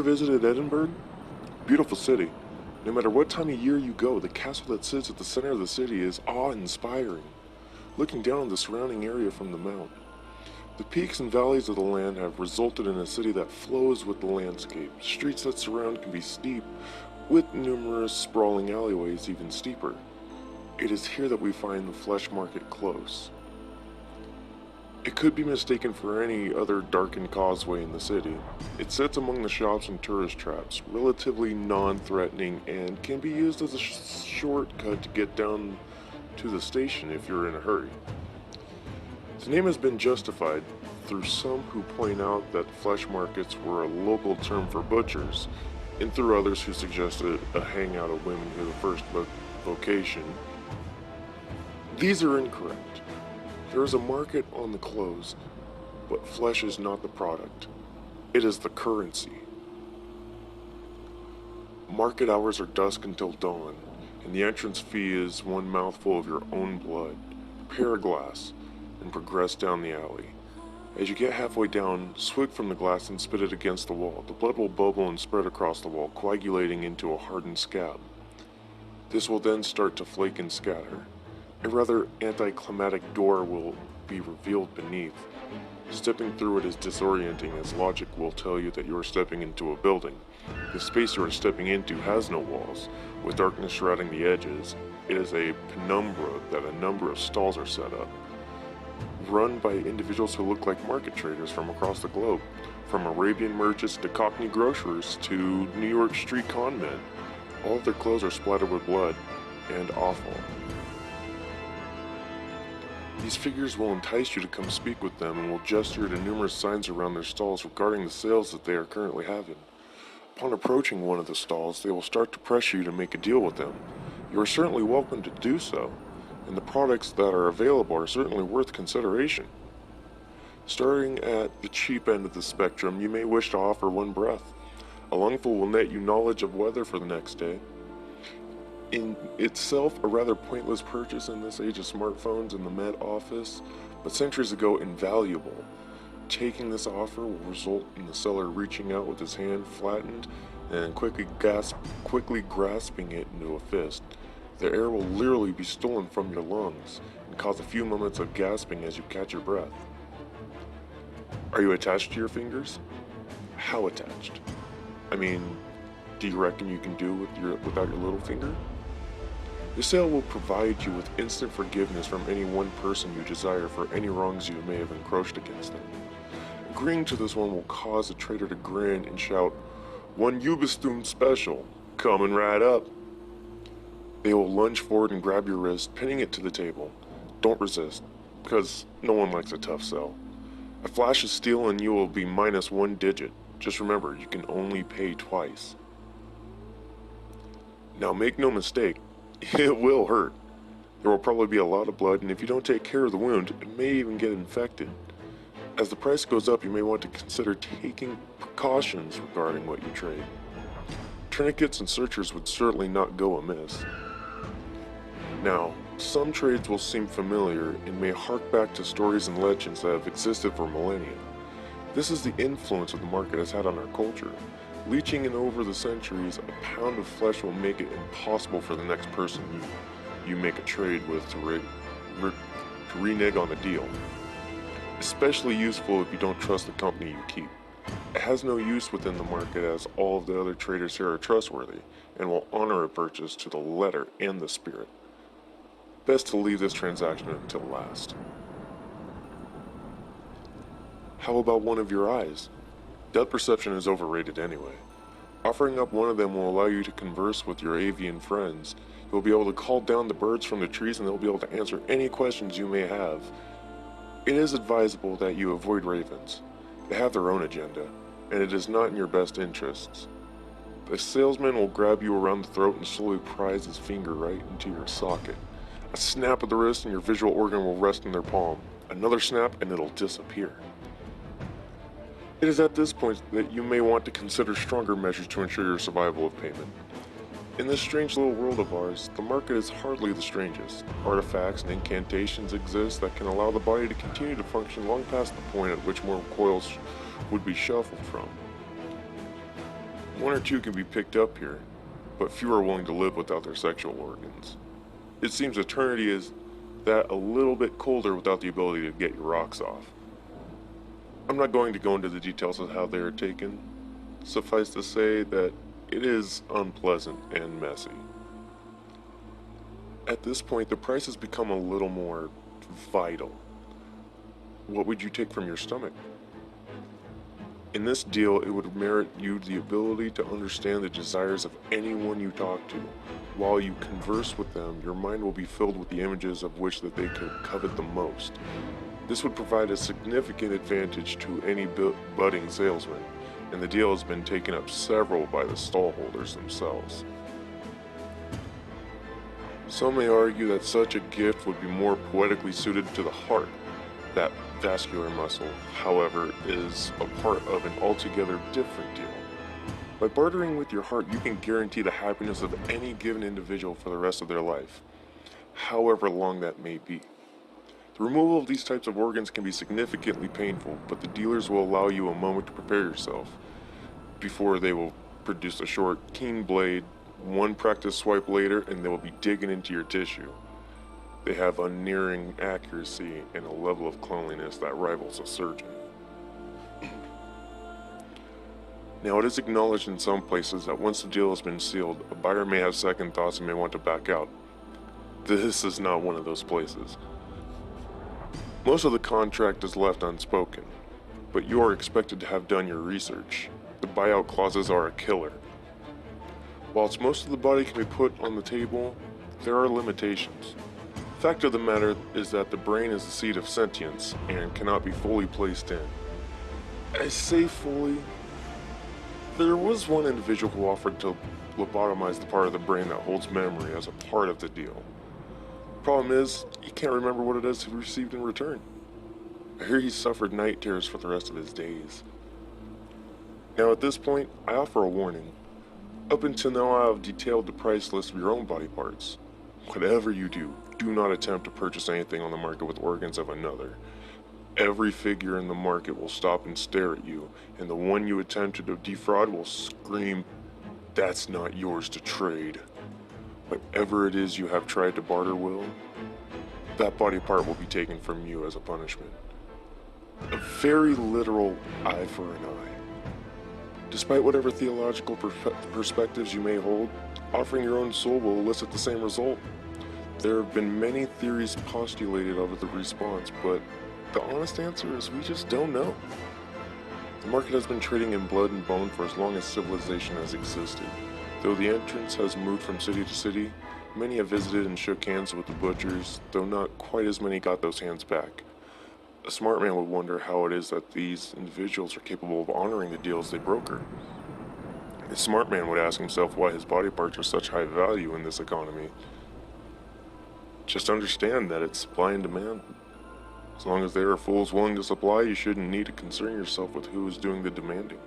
visited Edinburgh? Beautiful city. No matter what time of year you go, the castle that sits at the center of the city is awe-inspiring. Looking down on the surrounding area from the mount, the peaks and valleys of the land have resulted in a city that flows with the landscape. Streets that surround can be steep, with numerous sprawling alleyways even steeper. It is here that we find the flesh market close. It could be mistaken for any other darkened causeway in the city. It sits among the shops and tourist traps, relatively non-threatening, and can be used as a shortcut to get down to the station if you're in a hurry. The name has been justified through some who point out that flesh markets were a local term for butchers, and through others who suggested a hangout of women who the first vocation. These are incorrect. There is a market on the close, but flesh is not the product. It is the currency. Market hours are dusk until dawn, and the entrance fee is one mouthful of your own blood. Prepare a glass, and progress down the alley. As you get halfway down, swig from the glass and spit it against the wall. The blood will bubble and spread across the wall, coagulating into a hardened scab. This will then start to flake and scatter. A rather anticlimactic door will be revealed beneath. Stepping through it is disorienting, as logic will tell you that you are stepping into a building. The space you are stepping into has no walls, with darkness shrouding the edges. It is a penumbra that a number of stalls are set up, run by individuals who look like market traders from across the globe, from Arabian merchants to Cockney grocers to New York street con men. All of their clothes are splattered with blood and offal. These figures will entice you to come speak with them and will gesture to numerous signs around their stalls regarding the sales that they are currently having. Upon approaching one of the stalls, they will start to pressure you to make a deal with them. You are certainly welcome to do so, and the products that are available are certainly worth consideration. Starting at the cheap end of the spectrum, you may wish to offer one breath. A lungful will net you knowledge of weather for the next day. In itself, a rather pointless purchase in this age of smartphones and the Met Office, but centuries ago invaluable. Taking this offer will result in the seller reaching out with his hand flattened and quickly grasping it into a fist. The air will literally be stolen from your lungs and cause a few moments of gasping as you catch your breath. Are you attached to your fingers? How attached? I mean, do you reckon you can do without your little finger? The sale will provide you with instant forgiveness from any one person you desire for any wrongs you may have encroached against them. Agreeing to this one will cause the trader to grin and shout, "One Ubistum special, coming right up." They will lunge forward and grab your wrist, pinning it to the table. Don't resist, because no one likes a tough sell. A flash of steel and you will be minus one digit. Just remember, you can only pay twice. Now make no mistake, it will hurt. There will probably be a lot of blood, and if you don't take care of the wound, it may even get infected. As the price goes up, you may want to consider taking precautions regarding what you trade. Tourniquets and sutures would certainly not go amiss. Now, some trades will seem familiar and may hark back to stories and legends that have existed for millennia. This is the influence that the market has had on our culture. Leeching in over the centuries, a pound of flesh will make it impossible for the next person you make a trade with to renege on the deal. Especially useful if you don't trust the company you keep. It has no use within the market, as all of the other traders here are trustworthy and will honor a purchase to the letter and the spirit. Best to leave this transaction until last. How about one of your eyes? Depth perception is overrated anyway. Offering up one of them will allow you to converse with your avian friends. You'll be able to call down the birds from the trees and they'll be able to answer any questions you may have. It is advisable that you avoid ravens. They have their own agenda, and it is not in your best interests. The salesman will grab you around the throat and slowly prise his finger right into your socket. A snap of the wrist and your visual organ will rest in their palm. Another snap and it'll disappear. It is at this point that you may want to consider stronger measures to ensure your survival of payment. In this strange little world of ours, the market is hardly the strangest. Artifacts and incantations exist that can allow the body to continue to function long past the point at which more coils would be shuffled from. One or two can be picked up here, but few are willing to live without their sexual organs. It seems eternity is that a little bit colder without the ability to get your rocks off. I'm not going to go into the details of how they are taken. Suffice to say that it is unpleasant and messy. At this point, the price has become a little more vital. What would you take from your stomach? In this deal, it would merit you the ability to understand the desires of anyone you talk to. While you converse with them, your mind will be filled with the images of which that they could covet the most. This would provide a significant advantage to any budding salesman, and the deal has been taken up several by the stallholders themselves. Some may argue that such a gift would be more poetically suited to the heart. That vascular muscle, however, is a part of an altogether different deal. By bartering with your heart, you can guarantee the happiness of any given individual for the rest of their life, however long that may be. The removal of these types of organs can be significantly painful, but the dealers will allow you a moment to prepare yourself before they will produce a short, keen blade. One practice swipe later, and they will be digging into your tissue. They have unerring accuracy and a level of cleanliness that rivals a surgeon. Now, it is acknowledged in some places that once the deal has been sealed, a buyer may have second thoughts and may want to back out. This is not one of those places. Most of the contract is left unspoken, but you are expected to have done your research. The buyout clauses are a killer. Whilst most of the body can be put on the table, there are limitations. Fact of the matter is that the brain is the seat of sentience and cannot be fully placed in. I say fully. There was one individual who offered to lobotomize the part of the brain that holds memory as a part of the deal. Problem is, he can't remember what it is he received in return. I hear he suffered night terrors for the rest of his days. Now at this point, I offer a warning. Up until now, I have detailed the price list of your own body parts. Whatever you do, do not attempt to purchase anything on the market with organs of another. Every figure in the market will stop and stare at you, and the one you attempted to defraud will scream, "That's not yours to trade." Whatever it is you have tried to barter will, that body part will be taken from you as a punishment. A very literal eye for an eye. Despite whatever theological perspectives you may hold, offering your own soul will elicit the same result. There have been many theories postulated of the response, but the honest answer is we just don't know. The market has been trading in blood and bone for as long as civilization has existed. Though the entrance has moved from city to city, many have visited and shook hands with the butchers, though not quite as many got those hands back. A smart man would wonder how it is that these individuals are capable of honoring the deals they broker. A smart man would ask himself why his body parts are such high value in this economy. Just understand that it's supply and demand. As long as there are fools willing to supply, you shouldn't need to concern yourself with who is doing the demanding.